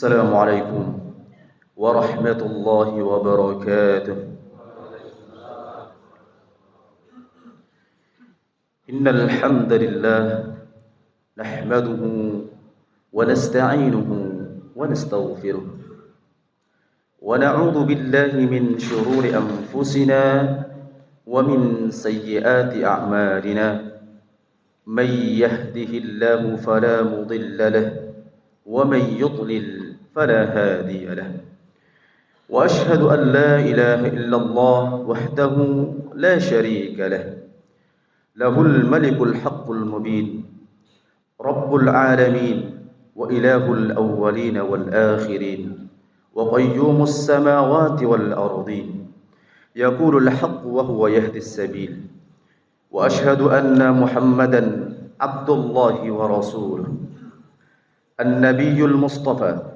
السلام عليكم ورحمة الله وبركاته. إن الحمد لله نحمده ونستعينه ونستغفره ونعوذ بالله من شرور أنفسنا ومن سيئات أعمالنا. من يهده الله فلا مضل له ومن يضلل فلا هادي له. وأشهد أن لا إله إلا الله وحده لا شريك له، له الملك الحق المبين، رب العالمين وإله الأولين والآخرين، وقيوم السماوات والأرضين، يقول الحق وهو يهدي السبيل. وأشهد أن محمدا عبد الله ورسوله، النبي المصطفى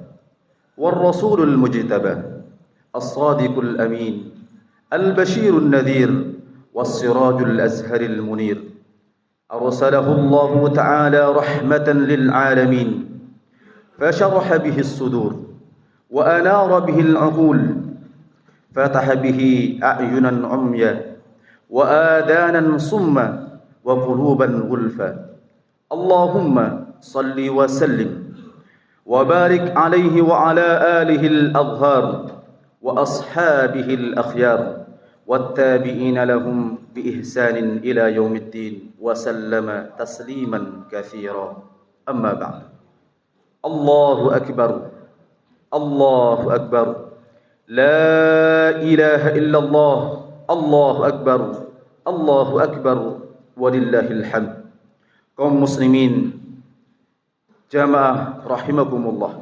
والرسول المجتبى، الصادق الأمين، البشير النذير، والسراج الأزهر المنير. أرسله الله تعالى رحمة للعالمين، فشرح به الصدور وأنار به العقول، فتح به أعينا عميا وآذانا صما وقلوبا غلفا. اللهم صل وسلم وبارك عليه وعلى آله الأطهار وأصحابه الأخيار والتابعين لهم بإحسان إلى يوم الدين وسلم تسليما كثيرا. أما بعد، الله أكبر، الله أكبر، لا إله إلا الله، الله أكبر، الله أكبر ولله الحمد. Kaum muslimin, jamaah rahimakumullah.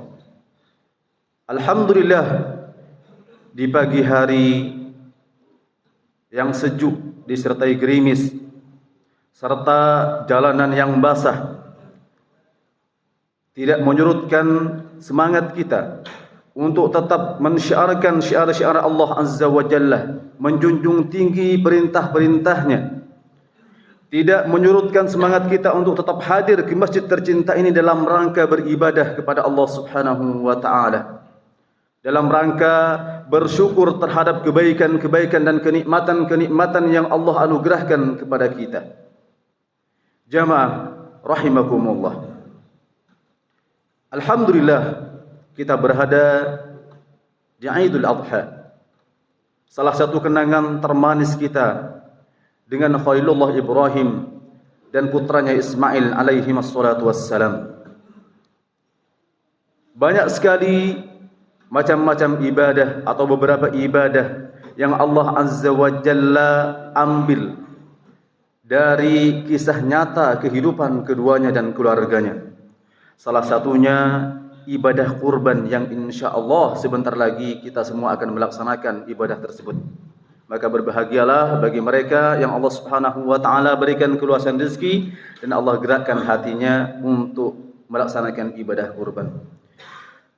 Alhamdulillah, di pagi hari yang sejuk disertai gerimis serta jalanan yang basah tidak menyurutkan semangat kita untuk tetap mensyiarkan syiar-syiar Allah Azza wa Jalla, menjunjung tinggi perintah-perintahnya. Tidak menyurutkan semangat kita untuk tetap hadir ke masjid tercinta ini dalam rangka beribadah kepada Allah Subhanahu wa taala, dalam rangka bersyukur terhadap kebaikan-kebaikan dan kenikmatan-kenikmatan yang Allah anugerahkan kepada kita. Jamaah rahimakumullah. Alhamdulillah, kita berada di Idul Adha, salah satu kenangan termanis kita dengan Khalilullah Ibrahim dan putranya Ismail alaihi wassalatu wassalam. Banyak sekali macam-macam ibadah atau beberapa ibadah yang Allah Azza wa Jalla ambil dari kisah nyata kehidupan keduanya dan keluarganya. Salah satunya ibadah kurban yang insya-Allah sebentar lagi kita semua akan melaksanakan ibadah tersebut. Maka berbahagialah bagi mereka yang Allah Subhanahu wa taala berikan keluasan rezeki dan Allah gerakkan hatinya untuk melaksanakan ibadah kurban.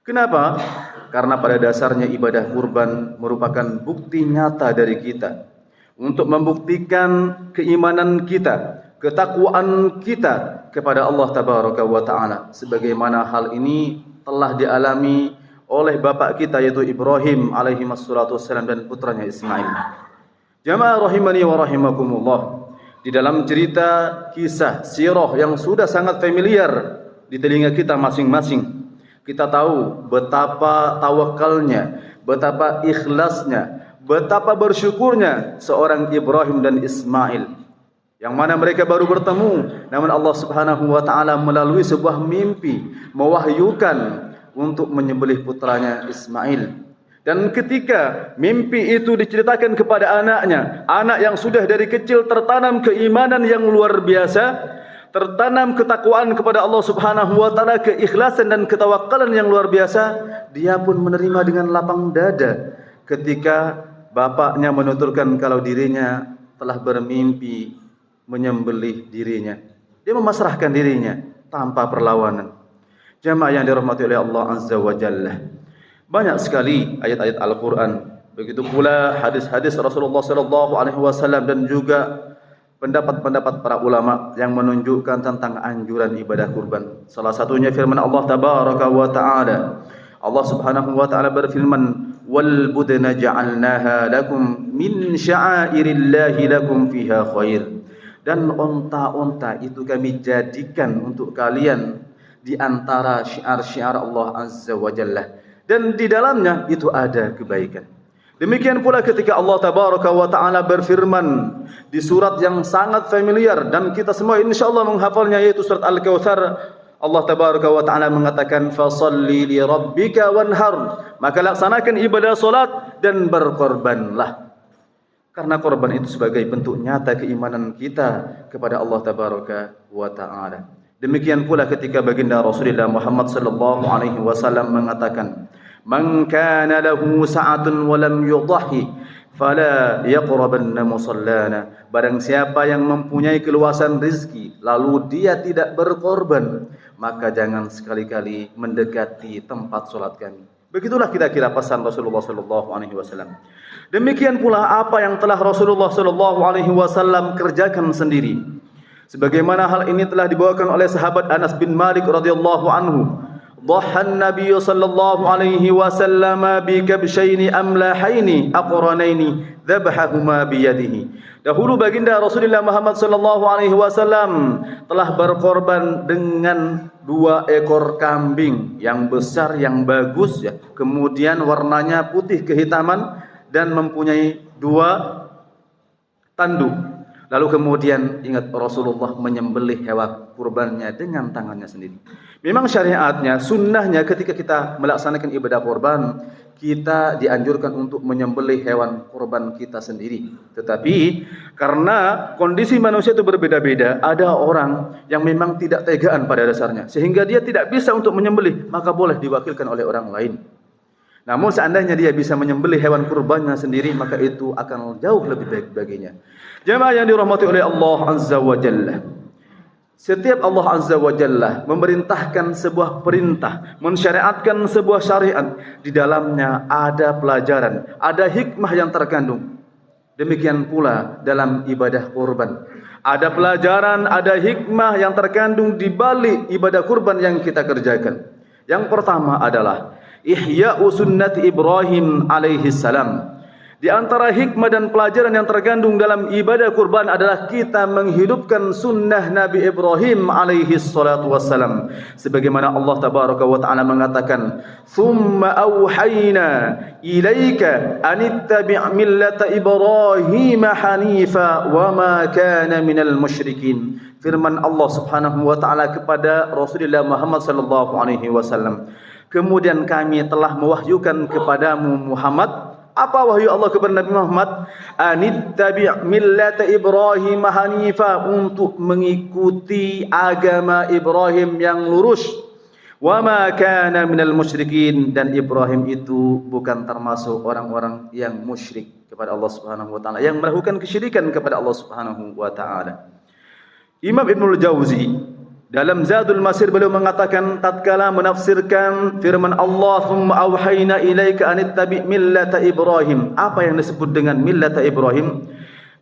Kenapa? Karena pada dasarnya ibadah kurban merupakan bukti nyata dari kita untuk membuktikan keimanan kita, ketakwaan kita kepada Allah Tabaraka wa taala, sebagaimana hal ini telah dialami oleh bapak kita yaitu Ibrahim alaihi wassalatu wassalam dan putranya Ismail. Jamaah rahimani wa rahimakumullah. Di dalam cerita kisah sirah yang sudah sangat familiar di telinga kita masing-masing, kita tahu betapa tawakalnya, betapa ikhlasnya, betapa bersyukurnya seorang Ibrahim dan Ismail, yang mana mereka baru bertemu, namun Allah Subhanahu wa taala melalui sebuah mimpi mewahyukan untuk menyembelih putranya Ismail. Dan ketika mimpi itu diceritakan kepada anaknya, anak yang sudah dari kecil tertanam keimanan yang luar biasa, tertanam ketakwaan kepada Allah Subhanahu wa taala, keikhlasan dan ketawakkalan yang luar biasa, dia pun menerima dengan lapang dada ketika bapaknya menuturkan kalau dirinya telah bermimpi menyembelih dirinya. Dia memasrahkan dirinya tanpa perlawanan. Jamaah yang dirahmati oleh Allah Azza wa Jalla, banyak sekali ayat-ayat Al-Quran, begitu pula hadis-hadis Rasulullah sallallahu alaihi wasallam dan juga pendapat-pendapat para ulama yang menunjukkan tentang anjuran ibadah kurban. Salah satunya firman Allah tabaraka wa taala, Allah Subhanahu wa taala berfirman, "Wal budna ja'alnaha lakum min sya'airillahi lakum fiha khair." Dan onta-onta itu kami jadikan untuk kalian di antara syiar-syiar Allah Azza wa Jalla, dan di dalamnya itu ada kebaikan. Demikian pula ketika Allah Tabaraka wa Ta'ala berfirman di surat yang sangat familiar dan kita semua insyaallah menghafalnya, yaitu surat Al-Kautsar. Allah Tabaraka wa Ta'ala mengatakan, "Fasholli li rabbika wanhar." Maka laksanakan ibadah salat dan berkorbanlah. Karena korban itu sebagai bentuk nyata keimanan kita kepada Allah Tabaraka wa Ta'ala. Demikian pula ketika baginda Rasulullah Muhammad sallallahu alaihi wasallam mengatakan, "Man kana lahu sa'atun wa lam yudhi fala yaqrabanna musallana." Barang siapa yang mempunyai keluasan rezeki lalu dia tidak berkorban, maka jangan sekali-kali mendekati tempat salat kami. Begitulah kira-kira pesan Rasulullah sallallahu alaihi wasallam. Demikian pula apa yang telah Rasulullah sallallahu alaihi wasallam kerjakan sendiri. Sebagaimana hal ini telah dibawakan oleh sahabat Anas bin Malik radhiyallahu anhu, "Dhahan Nabiy sallallahu alaihi wasallam bi kabshaini amlahaini aqranaini dhabahahuma bi yadihi." Dahulu baginda Rasulullah Muhammad sallallahu alaihi wasallam telah berkorban dengan 2 ekor kambing yang besar, yang bagus ya, kemudian warnanya putih kehitaman dan mempunyai 2 tanduk. Lalu kemudian ingat Rasulullah menyembelih hewan kurbannya dengan tangannya sendiri. Memang syariatnya, sunnahnya ketika kita melaksanakan ibadah kurban, kita dianjurkan untuk menyembelih hewan kurban kita sendiri. Tetapi karena kondisi manusia itu berbeda-beda, ada orang yang memang tidak tegaan pada dasarnya, sehingga dia tidak bisa untuk menyembelih, maka boleh diwakilkan oleh orang lain. Namun seandainya dia bisa menyembelih hewan kurbannya sendiri, maka itu akan jauh lebih baik baginya. Jemaah yang dirahmati oleh Allah Azza wa Jalla, setiap Allah Azza wa Jalla memerintahkan sebuah perintah, mensyariatkan sebuah syariat, di dalamnya ada pelajaran, ada hikmah yang terkandung. Demikian pula dalam ibadah kurban, ada pelajaran, ada hikmah yang terkandung di balik ibadah kurban yang kita kerjakan. Yang pertama adalah ihya'u sunnati Ibrahim alaihi salam. Di antara hikmah dan pelajaran yang terkandung dalam ibadah kurban adalah kita menghidupkan sunnah Nabi Ibrahim alaihi salatu wassalam. Sebagaimana Allah Tabaraka wa Ta'ala mengatakan, "Thumma awhayna ilaika anittabi' millata Ibrahim hanifa wa ma kana minal musyrikin." Firman Allah Subhanahu wa Ta'ala kepada Rasulullah Muhammad sallallahu alaihi wasallam, "Kemudian kami telah mewahyukan kepadamu Muhammad." Apa wahyu Allah kepada Nabi Muhammad? "Anittabi' millata Ibrahim hanifa," untuk mengikuti agama Ibrahim yang lurus. "Wa ma kana minal musyrikin," dan Ibrahim itu bukan termasuk orang-orang yang musyrik kepada Allah Subhanahu wa Ta'ala, yang melakukan kesyirikan kepada Allah Subhanahu wa Ta'ala. Imam Ibnul Jauzi dalam Zadul Masir beliau mengatakan tatkala menafsirkan firman Allah, "Tsumma auhayna ilaika anittabi' millata Ibrahim." Apa yang disebut dengan millata Ibrahim?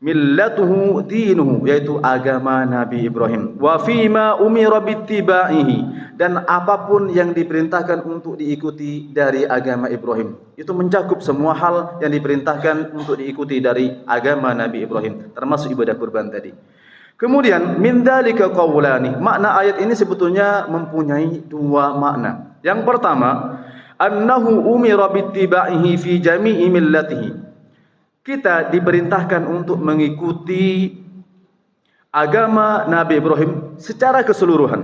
Millatuhu dinuhu, yaitu agama Nabi Ibrahim. Wa fima umira bittiba'ihi, dan apapun yang diperintahkan untuk diikuti dari agama Ibrahim. Itu mencakup semua hal yang diperintahkan untuk diikuti dari agama Nabi Ibrahim, termasuk ibadah kurban tadi. Kemudian min dzalika qaulani, makna ayat ini sebetulnya mempunyai 2 makna. Yang pertama, annahu umira bittiba'ihi fi jami'i millatihi. Kita diperintahkan untuk mengikuti agama Nabi Ibrahim secara keseluruhan.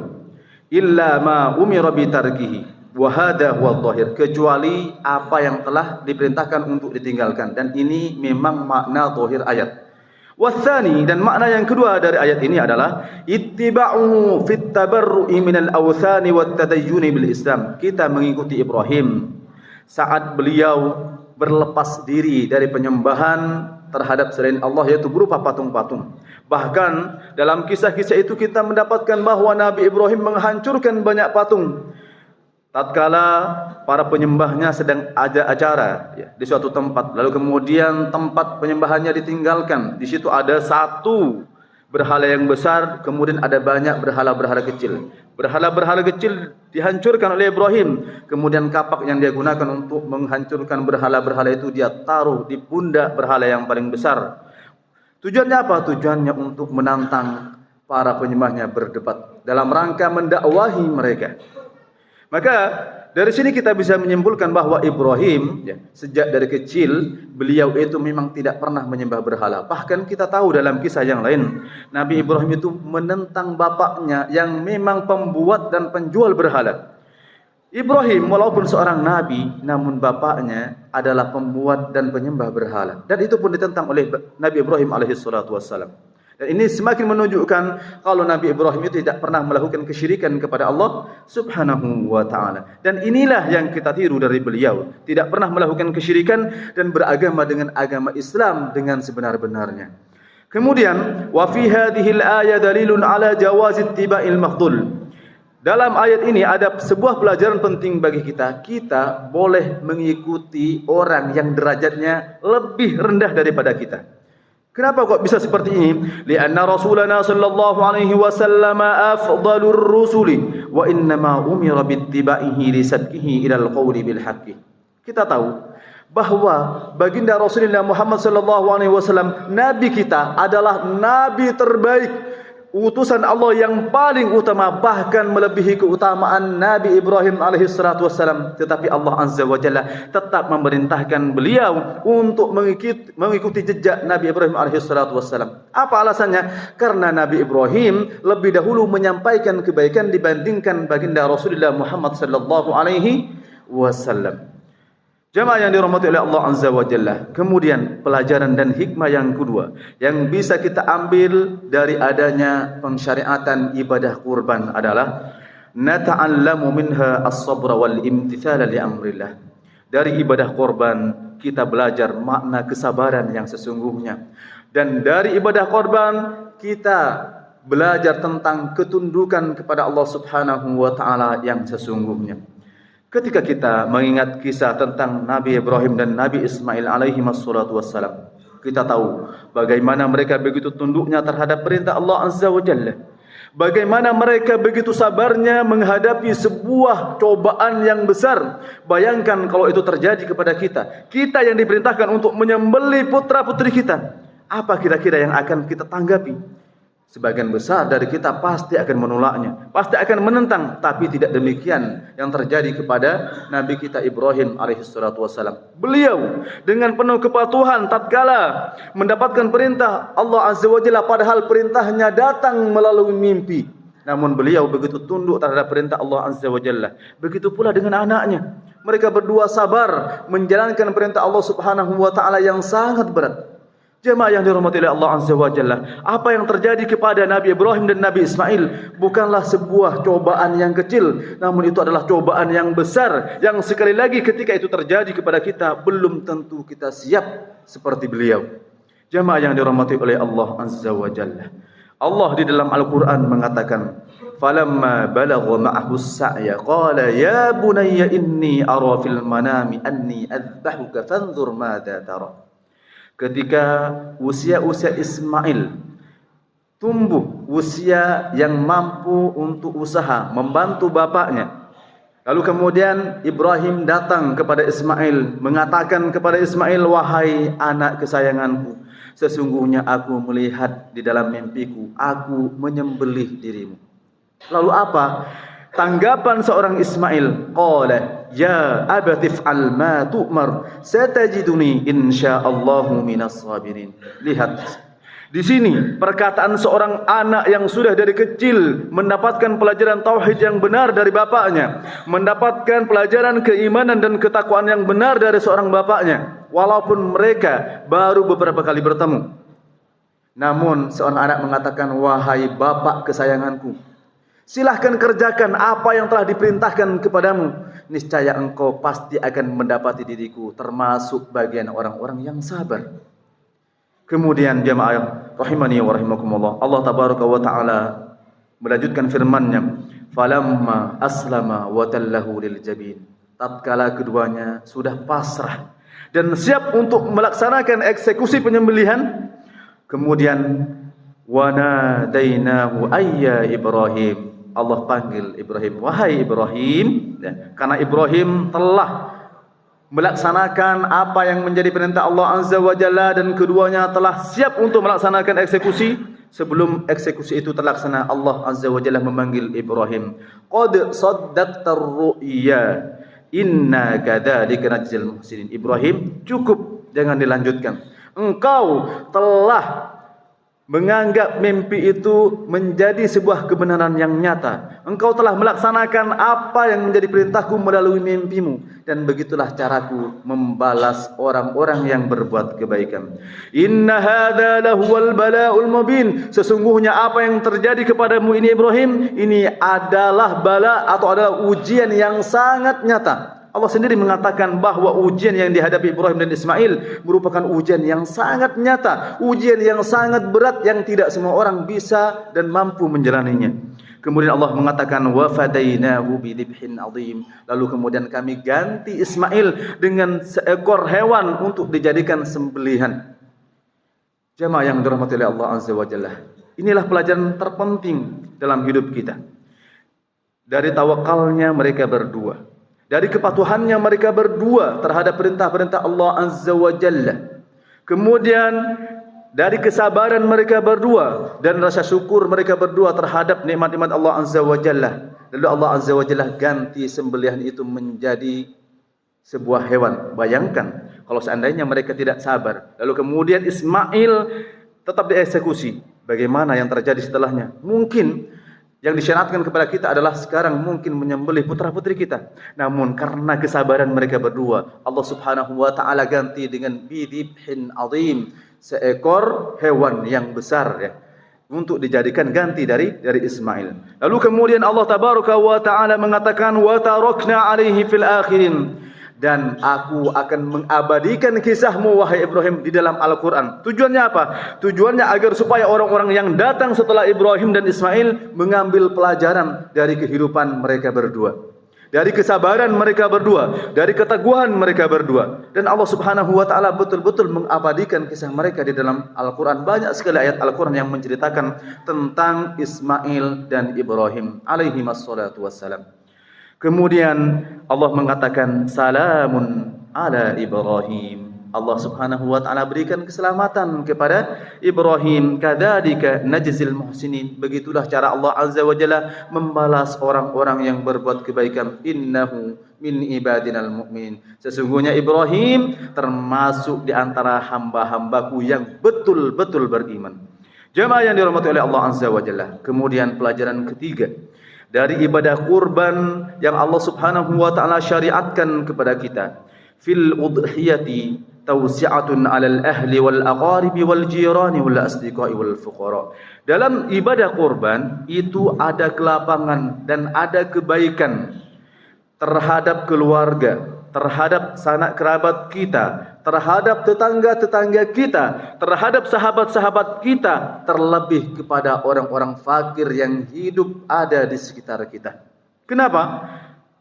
Illa ma umira bitarkihi wa hadha huwa dhahir, kecuali apa yang telah diperintahkan untuk ditinggalkan, dan ini memang makna zahir ayat. Wathani, dan makna yang kedua dari ayat ini adalah ittiba'u fit tabarru'i minal awthani wat tadayyuni bil Islam. Kita mengikuti Ibrahim saat beliau berlepas diri dari penyembahan terhadap selain Allah, yaitu berupa patung-patung. Bahkan dalam kisah-kisah itu kita mendapatkan bahwa Nabi Ibrahim menghancurkan banyak patung tatkala para penyembahnya sedang ada acara ya, di suatu tempat, lalu kemudian tempat penyembahannya ditinggalkan. Di situ ada satu berhala yang besar, kemudian ada banyak berhala-berhala kecil. Berhala-berhala kecil dihancurkan oleh Ibrahim, kemudian kapak yang dia gunakan untuk menghancurkan berhala-berhala itu dia taruh di pundak berhala yang paling besar. Tujuannya apa? Tujuannya untuk menantang para penyembahnya berdebat dalam rangka mendakwahi mereka. Maka dari sini kita bisa menyimpulkan bahwa Ibrahim sejak dari kecil beliau itu memang tidak pernah menyembah berhala. Bahkan kita tahu dalam kisah yang lain, Nabi Ibrahim itu menentang bapaknya yang memang pembuat dan penjual berhala. Ibrahim walaupun seorang nabi, namun bapaknya adalah pembuat dan penyembah berhala. Dan itu pun ditentang oleh Nabi Ibrahim alaihissalatu wassalam. Dan ini semakin menunjukkan kalau Nabi Ibrahim itu tidak pernah melakukan kesyirikan kepada Allah Subhanahu wa taala. Dan inilah yang kita tiru dari beliau, tidak pernah melakukan kesyirikan dan beragama dengan agama Islam dengan sebenar-benarnya. Kemudian wa fi hadhil ayat dalilun ala jawazi ittiba'il mafdul. Dalam ayat ini ada sebuah pelajaran penting bagi kita. Kita boleh mengikuti orang yang derajatnya lebih rendah daripada kita. Kenapa kok bisa seperti ini? Lianna Rasulana sallallahu alaihi wasallam afdalur rusuli wa innama umira bittiba'ihi li sadqihi ila al-qawli bil haqqi. Kita tahu bahwa baginda Rasulullah Muhammad sallallahu alaihi wasallam nabi kita adalah nabi terbaik, utusan Allah yang paling utama, bahkan melebihi keutamaan Nabi Ibrahim alaihissalatu wassalam. Tetapi Allah azza wa jalla tetap memerintahkan beliau untuk mengikuti jejak Nabi Ibrahim alaihissalatu wassalam. Apa alasannya? Karena Nabi Ibrahim lebih dahulu menyampaikan kebaikan dibandingkan baginda Rasulullah Muhammad sallallahu alaihi wasallam. Jemaah yang dirahmati oleh Allah Azza wa Jalla. Kemudian pelajaran dan hikmah yang kedua yang bisa kita ambil dari adanya pensyariatan ibadah kurban adalah nata'allamu minha as-sabra wal imtithala li amrillah. Dari ibadah kurban kita belajar makna kesabaran yang sesungguhnya, dan dari ibadah kurban kita belajar tentang ketundukan kepada Allah Subhanahu wa taala yang sesungguhnya. Ketika kita mengingat kisah tentang Nabi Ibrahim dan Nabi Ismail alaihi wassalatu wassalam, kita tahu bagaimana mereka begitu tunduknya terhadap perintah Allah Azza wa Jalla. Bagaimana mereka begitu sabarnya menghadapi sebuah cobaan yang besar. Bayangkan kalau itu terjadi kepada kita. Kita yang diperintahkan untuk menyembelih putra-putri kita. Apa kira-kira yang akan kita tanggapi? Sebagian besar dari kita pasti akan menolaknya, pasti akan menentang. Tapi tidak demikian yang terjadi kepada Nabi kita Ibrahim alaihissalatu wassalam. Beliau dengan penuh kepatuhan tatkala mendapatkan perintah Allah Azza wa Jalla, padahal perintahnya datang melalui mimpi, namun beliau begitu tunduk terhadap perintah Allah Azza wa Jalla. Begitu pula dengan anaknya. Mereka berdua sabar menjalankan perintah Allah Subhanahu wa taala yang sangat berat. Jemaah yang dirahmati oleh Allah Azza wa Jalla, apa yang terjadi kepada Nabi Ibrahim dan Nabi Ismail bukanlah sebuah cobaan yang kecil, namun itu adalah cobaan yang besar, yang sekali lagi ketika itu terjadi kepada kita belum tentu kita siap seperti beliau. Jemaah yang dirahmati oleh Allah Azza wa Jalla, Allah di dalam Al-Quran mengatakan, falamma balagha ma'ahu as-sa'ya qala ya bunayya inni ara fil manami anni adbahuka fanzur madza tara. Ketika usia-usia Ismail tumbuh, usia yang mampu untuk usaha, membantu bapaknya. Lalu kemudian Ibrahim datang kepada Ismail, mengatakan kepada Ismail, wahai anak kesayanganku, sesungguhnya aku melihat di dalam mimpiku, aku menyembelih dirimu. Lalu apa tanggapan seorang Ismail? Qala ya abati fa'al ma tu'mar satajiduni insyaallahu minas sabirin. Lihat di sini perkataan seorang anak yang sudah dari kecil mendapatkan pelajaran tauhid yang benar dari bapaknya, mendapatkan pelajaran keimanan dan ketakwaan yang benar dari seorang bapaknya, walaupun mereka baru beberapa kali bertemu. Namun seorang anak mengatakan, wahai bapak kesayanganku, silahkan kerjakan apa yang telah diperintahkan kepadamu. Niscaya engkau pasti akan mendapati diriku termasuk bagian orang-orang yang sabar. Kemudian jemaah rahimani wa rahimakumullah, Allah tabaraka wa taala melanjutkan firman-Nya, falamma aslama wa tallahu lil jabin. Tatkala keduanya sudah pasrah dan siap untuk melaksanakan eksekusi penyembelihan, kemudian wa nadainahu ayya Ibrahim. Allah panggil Ibrahim, wahai Ibrahim, ya, karena Ibrahim telah melaksanakan apa yang menjadi perintah Allah Azza wa Jalla dan keduanya telah siap untuk melaksanakan eksekusi. Sebelum eksekusi itu terlaksana, Allah Azza wa Jalla memanggil Ibrahim, qad saddaqtar ru'ya inna kadzalika najzil muhsinin. Ibrahim, cukup, jangan dilanjutkan. Engkau telah menganggap mimpi itu menjadi sebuah kebenaran yang nyata. Engkau telah melaksanakan apa yang menjadi perintahku melalui mimpimu. Dan begitulah caraku membalas orang-orang yang berbuat kebaikan. Inna hadza lahuwal bala'ul mubin. Sesungguhnya apa yang terjadi kepadamu ini Ibrahim, ini adalah bala atau adalah ujian yang sangat nyata. Allah sendiri mengatakan bahwa ujian yang dihadapi Ibrahim dan Ismail merupakan ujian yang sangat nyata, ujian yang sangat berat yang tidak semua orang bisa dan mampu menjalaninya. Kemudian Allah mengatakan wa fadainahu bidibhin azim. Lalu kemudian kami ganti Ismail dengan seekor hewan untuk dijadikan sembelihan. Jemaah yang dirahmati oleh Allah Azza wa Jalla. Inilah pelajaran terpenting dalam hidup kita. Dari tawakalnya mereka berdua, dari kepatuhannya mereka berdua terhadap perintah-perintah Allah Azza wa Jalla. Kemudian dari kesabaran mereka berdua dan rasa syukur mereka berdua terhadap nikmat-nikmat Allah Azza wa Jalla. Lalu Allah Azza wa Jalla ganti sembelihan itu menjadi sebuah hewan. Bayangkan kalau seandainya mereka tidak sabar, lalu kemudian Ismail tetap dieksekusi. Bagaimana yang terjadi setelahnya? Mungkin yang disyaratkan kepada kita adalah sekarang mungkin menyembelih putra-putri kita. Namun karena kesabaran mereka berdua, Allah Subhanahu wa taala ganti dengan bidibhin azim, seekor hewan yang besar ya, untuk dijadikan ganti dari Ismail. Lalu kemudian Allah Tabaraka wa taala mengatakan wa tarakna alaihi fil akhirin. Dan aku akan mengabadikan kisahmu wahai Ibrahim di dalam Al-Quran. Tujuannya apa? Tujuannya agar supaya orang-orang yang datang setelah Ibrahim dan Ismail mengambil pelajaran dari kehidupan mereka berdua, dari kesabaran mereka berdua, dari keteguhan mereka berdua. Dan Allah Subhanahu wa taala betul-betul mengabadikan kisah mereka di dalam Al-Quran. Banyak sekali ayat Al-Quran yang menceritakan tentang Ismail dan Ibrahim alaihi wassalatu wassalam. Kemudian Allah mengatakan salamun ala Ibrahim. Allah Subhanahu wa taala berikan keselamatan kepada Ibrahim. Kadzalika najzil muhsinin. Begitulah cara Allah Azza wa Jalla membalas orang-orang yang berbuat kebaikan. Innahu min ibadinal mu'min. Sesungguhnya Ibrahim termasuk di antara hamba-hambaku yang betul-betul beriman. Jemaah yang dirahmati oleh Allah Azza wa Jalla. Kemudian pelajaran ketiga dari ibadah kurban yang Allah Subhanahu wa taala syariatkan kepada kita. Fil udhiyati tawsi'atun 'alal ahli wal aqaribi wal jirani wal asdiqai wal fuqara. Dalam ibadah kurban itu ada kelapangan dan ada kebaikan terhadap keluarga, terhadap sanak kerabat kita, terhadap tetangga-tetangga kita, terhadap sahabat-sahabat kita, terlebih kepada orang-orang fakir yang hidup ada di sekitar kita. Kenapa?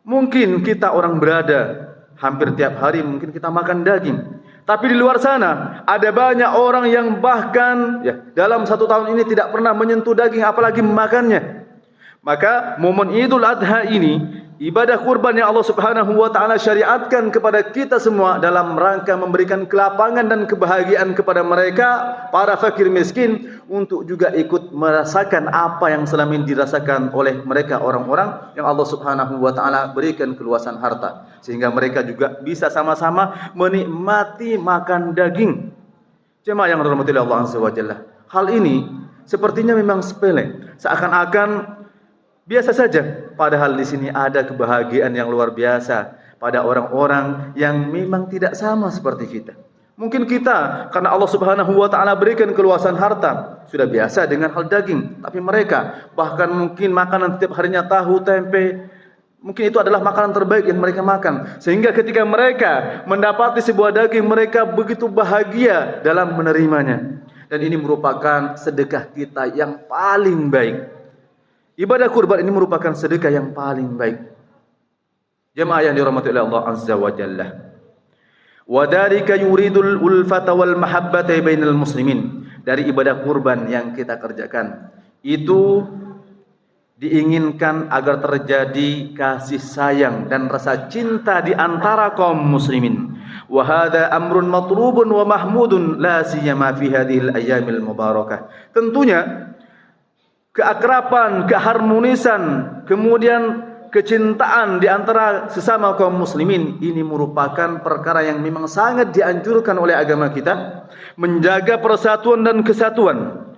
Mungkin kita orang berada, hampir tiap hari mungkin kita makan daging. Tapi di luar sana ada banyak orang yang bahkan dalam 1 tahun ini tidak pernah menyentuh daging apalagi memakannya. Maka momen Idul Adha ini, ibadah kurban yang Allah Subhanahu wa taala syariatkan kepada kita semua dalam rangka memberikan kelapangan dan kebahagiaan kepada mereka para fakir miskin untuk juga ikut merasakan apa yang selama ini dirasakan oleh mereka orang-orang yang Allah Subhanahu wa taala berikan keluasan harta, sehingga mereka juga bisa sama-sama menikmati makan daging. Jemaah yang dirahmati Allah Azza wa Jalla. Hal ini sepertinya memang sepele, seakan-akan biasa saja, padahal di sini ada kebahagiaan yang luar biasa pada orang-orang yang memang tidak sama seperti kita. Mungkin kita karena Allah Subhanahu wa taala berikan keluasan harta, sudah biasa dengan hal daging, tapi mereka bahkan mungkin makanan setiap harinya tahu, tempe, mungkin itu adalah makanan terbaik yang mereka makan. Sehingga ketika mereka mendapati sebuah daging, mereka begitu bahagia dalam menerimanya. Dan ini merupakan sedekah kita yang paling baik. Ibadah kurban ini merupakan sedekah yang paling baik. Jemaah yang dirahmati oleh Allah Azza wa Jalla. Wa dzalika yuridul ulfata wal mahabbata bainal muslimin. dari ibadah kurban yang kita kerjakan. Itu diinginkan agar terjadi kasih sayang dan rasa cinta di antara kaum muslimin. Wa hadha amrun matlubun wa mahmudun la siyama fi hadhil ayyamil mubarakah. Tentunya keakraban, keharmonisan, kemudian kecintaan di antara sesama kaum muslimin ini merupakan perkara yang memang sangat dianjurkan oleh agama kita, menjaga persatuan dan kesatuan,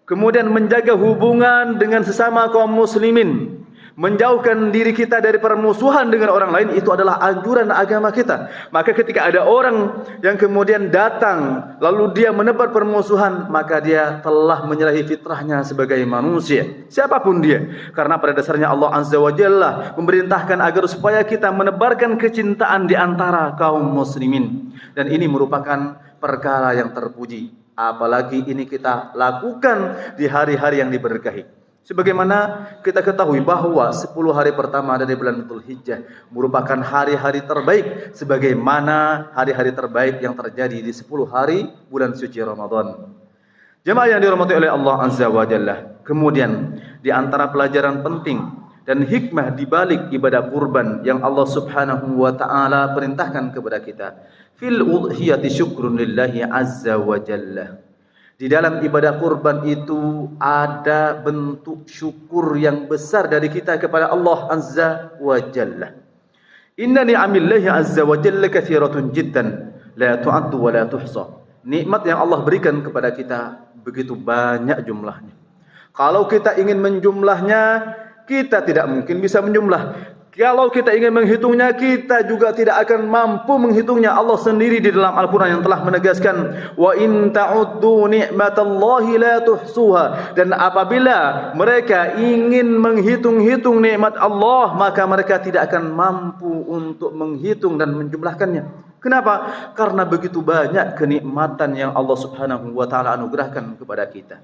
kemudian menjaga hubungan dengan sesama kaum muslimin, menjauhkan diri kita dari permusuhan dengan orang lain, itu adalah anjuran agama kita. Maka ketika ada orang yang kemudian datang lalu dia menebar permusuhan, maka dia telah menyalahi fitrahnya sebagai manusia, siapapun dia. Karena pada dasarnya Allah Azza wa Jalla memerintahkan agar supaya kita menebarkan kecintaan di antara kaum muslimin, dan ini merupakan perkara yang terpuji. Apalagi ini kita lakukan di hari-hari yang diberkahi. Sebagaimana kita ketahui bahwa 10 hari pertama dari bulan Dzulhijjah merupakan hari-hari terbaik, sebagaimana hari-hari terbaik yang terjadi di 10 hari bulan suci Ramadan. Jemaah yang dirahmati oleh Allah Azza wa Jalla. Kemudian di antara pelajaran penting dan hikmah di balik ibadah kurban yang Allah Subhanahu wa taala perintahkan kepada kita, fil udhiyati syukrun lillahi azza wa jalla. Di dalam ibadah kurban itu ada bentuk syukur yang besar dari kita kepada Allah Azza wa Jalla. Inna ni'amillahi azza wa jalla katsiratun jiddan la tu'addu wa la tuhsa. Nikmat yang Allah berikan kepada kita begitu banyak jumlahnya. Kalau kita ingin menjumlahnya, kita tidak mungkin bisa menjumlah. Kalau kita ingin menghitungnya, kita juga tidak akan mampu menghitungnya. Allah sendiri di dalam Al-Quran yang telah menegaskan, wa in ta'uddu ni'matallahi la tuhsuha. Dan apabila mereka ingin menghitung-hitung nikmat Allah, maka mereka tidak akan mampu untuk menghitung dan menjumlahkannya. Kenapa? Karena begitu banyak kenikmatan yang Allah Subhanahu wa taala anugerahkan kepada kita.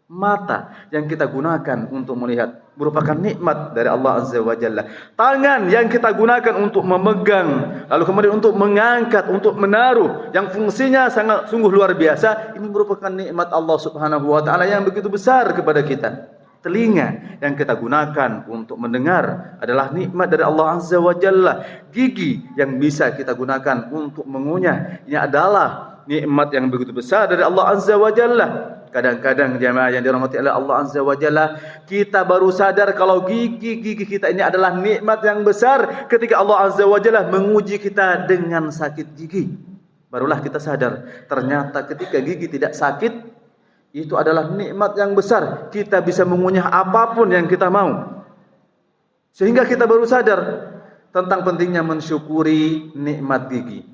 Mata yang kita gunakan untuk melihat merupakan nikmat dari Allah Azza wa Jalla. Tangan yang kita gunakan untuk memegang, lalu kemudian untuk mengangkat, untuk menaruh, yang fungsinya sangat sungguh luar biasa, ini merupakan nikmat Allah Subhanahu wa taala yang begitu besar kepada kita. Telinga yang kita gunakan untuk mendengar adalah nikmat dari Allah Azza wa Jalla. Gigi yang bisa kita gunakan untuk mengunyah, ini adalah nikmat yang begitu besar dari Allah Azza wa Jalla. Kadang-kadang jemaah yang dirahmati oleh Allah Azza wa Jalla, kita baru sadar kalau gigi-gigi kita ini adalah nikmat yang besar ketika Allah Azza wa Jalla menguji kita dengan sakit gigi. Barulah kita sadar, ternyata ketika gigi tidak sakit, itu adalah nikmat yang besar. Kita bisa mengunyah apapun yang kita mau. Sehingga kita baru sadar tentang pentingnya mensyukuri nikmat gigi.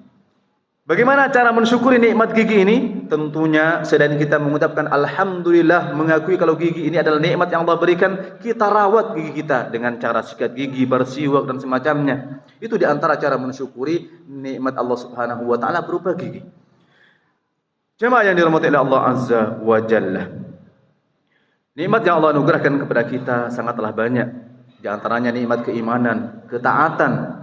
Bagaimana cara mensyukuri nikmat gigi ini? Tentunya selain kita mengucapkan alhamdulillah, mengakui kalau gigi ini adalah nikmat yang Allah berikan, kita rawat gigi kita dengan cara sikat gigi, bersiwak dan semacamnya. Itu di antara cara mensyukuri nikmat Allah Subhanahu wa taala berupa gigi. Jemaah yang dirahmati oleh Allah Azza wa Jalla. Nikmat yang Allah anugerahkan kepada kita sangatlah banyak. Di antaranya nikmat keimanan, ketaatan,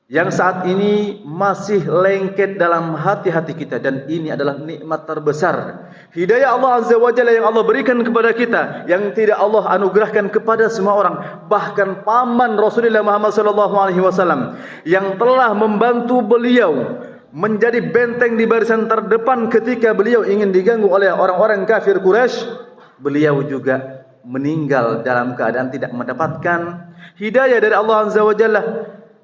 yang saat ini masih lengket dalam hati-hati kita, dan ini adalah nikmat terbesar. Hidayah Allah Azza wa Jalla yang Allah berikan kepada kita, yang tidak Allah anugerahkan kepada semua orang. Bahkan paman Rasulullah Muhammad SAW yang telah membantu beliau menjadi benteng di barisan terdepan ketika beliau ingin diganggu oleh orang-orang kafir Quraisy, beliau juga meninggal dalam keadaan tidak mendapatkan hidayah dari Allah Azza wa Jalla.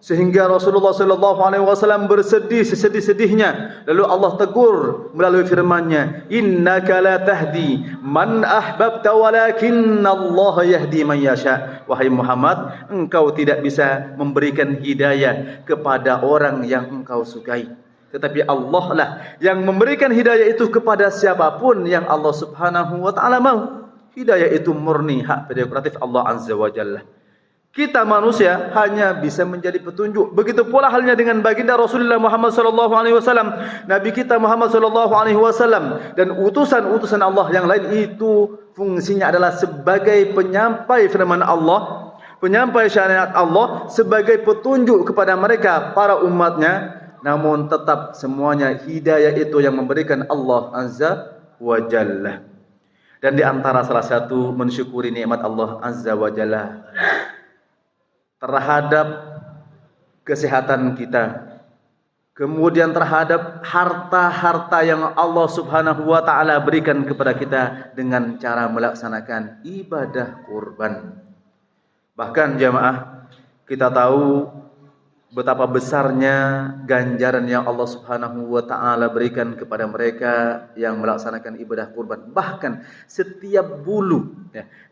Sehingga Rasulullah SAW bersedih sesedih-sedihnya. Lalu Allah tegur melalui firman-Nya, innaka la tahdi man ahbabta walakinna Allah yahdi man yasha. Wahai Muhammad, engkau tidak bisa memberikan hidayah kepada orang yang engkau sukai, tetapi Allah lah yang memberikan hidayah itu kepada siapapun yang Allah Subhanahu wa taala mau. Hidayah itu murni hak prerogatif Allah Azza wa Jalla. Kita manusia hanya bisa menjadi petunjuk. Begitu pula halnya dengan baginda Rasulullah Muhammad SAW, Nabi kita Muhammad SAW, dan utusan-utusan Allah yang lain itu fungsinya adalah sebagai penyampai firman Allah, penyampai syariat Allah, sebagai petunjuk kepada mereka para umatnya. Namun tetap semuanya hidayah itu yang memberikan Allah Azza wa jalla. Dan di antara salah satu mensyukuri nikmat Allah azza wa jalla terhadap kesehatan kita, kemudian terhadap harta-harta yang Allah Subhanahu wa taala berikan kepada kita dengan cara melaksanakan ibadah kurban. Bahkan jamaah, kita tahu betapa besarnya ganjaran yang Allah Subhanahu wa taala berikan kepada mereka yang melaksanakan ibadah kurban. Bahkan setiap bulu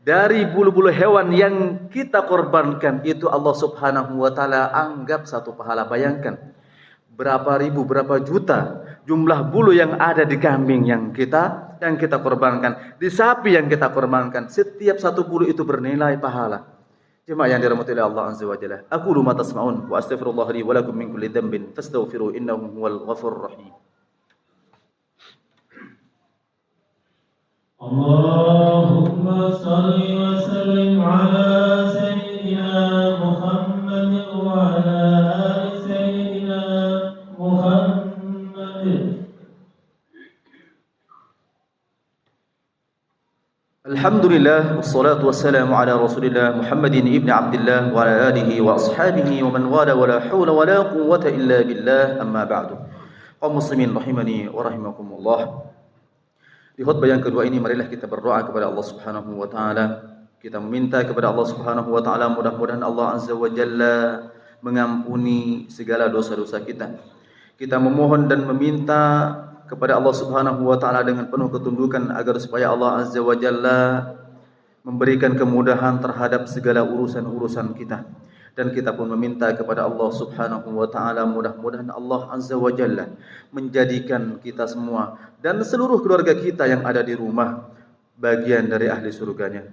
dari bulu-bulu hewan yang kita korbankan itu Allah Subhanahu wa taala anggap satu pahala. Bayangkan berapa ribu, berapa juta jumlah bulu yang ada di kambing yang kita korbankan, di sapi yang kita korbankan. Setiap satu bulu itu bernilai pahala. Jemaah yang dirahmati oleh Allah azza wa jalla. Aqulu ma tasma'un wa astaghfirullah li wa lakum min kulli dhanbin fastaghfiru innahu huwal ghafurur rahim. Allahumma salli wa sallim ala sayyidina Muhammad wa ala ali sayyidina Muhammad. Alhamdulillah wassalatu wassalamu ala Rasulillah Muhammadin ibni Abdullah wa ala alihi wa ashabihi wa man wala wa la hawla wa la quwwata illa billah, amma ba'du. Kaum muslimin rahimani wa rahimakumullah. Di khutbah yang kedua ini marilah kita berdoa kepada Allah Subhanahu wa taala. Kita meminta kepada Allah Subhanahu wa taala mudah-mudahan Allah azza wa jalla mengampuni segala dosa-dosa kita. Kita memohon dan meminta kepada Allah Subhanahu wa taala dengan penuh ketundukan agar supaya Allah azza wa jalla memberikan kemudahan terhadap segala urusan-urusan kita. Dan kita pun meminta kepada Allah Subhanahu wa taala mudah-mudahan Allah azza wa jalla menjadikan kita semua dan seluruh keluarga kita yang ada di rumah bagian dari ahli surganya.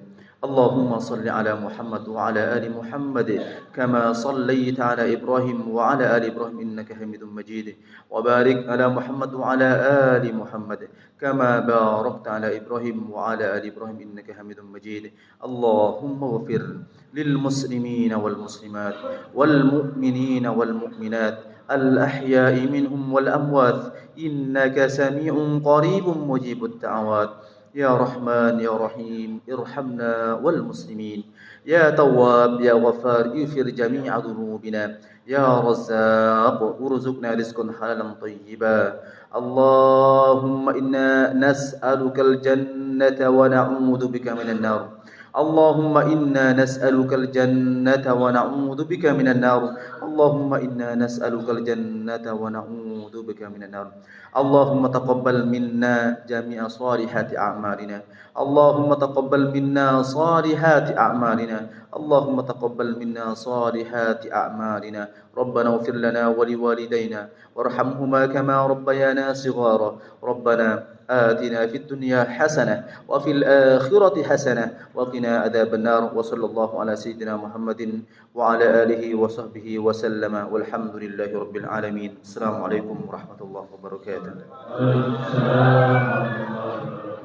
Allahumma salli ala Muhammad wa ala ali Muhammad kama sallaita ala Ibrahim wa ala ali Ibrahim innaka Hamidum Majid, wa barik ala Muhammad wa ala ali Muhammad kama barakta ala Ibrahim wa ala ali Ibrahim innaka Hamidum Majid. Allahumma ighfir lil muslimin wal muslimat wal mu'minin wal mu'minat al ahya'i minhum wal amwat innaka sami'un qaribun mujibud da'awat. Ya Rahman Ya Rahim irhamna wal muslimin. Ya Tawwab Ya Ghaffar ighfir jami'a dhunubina. Ya Razzaq urzuqna rizqan halalan tayyiba. Allahumma inna nas'alukal jannata wa na'udzu bika minan nar. Allahumma inna nas'alukal jannata wa na'udzu bika minan nar. Allahumma inna nas'alukal jannata wa na'udzu bika minan nar. Allahumma taqabbal minna jami'a salihati a'malina. Allahumma taqabbal minna salihati a'malina. Allahumma taqabbal minna salihati a'malina. Rabbana ighfir lana wa liwalidayna warhamhuma kama rabbayana shighara. Rabbana آتنا في الدنيا حسنة وفي الآخرة حسنة وقنا عذاب النار. وصلى الله على سيدنا محمد وعلى آله وصحبه وسلم والحمد لله رب العالمين. السلام عليكم ورحمة الله وبركاته.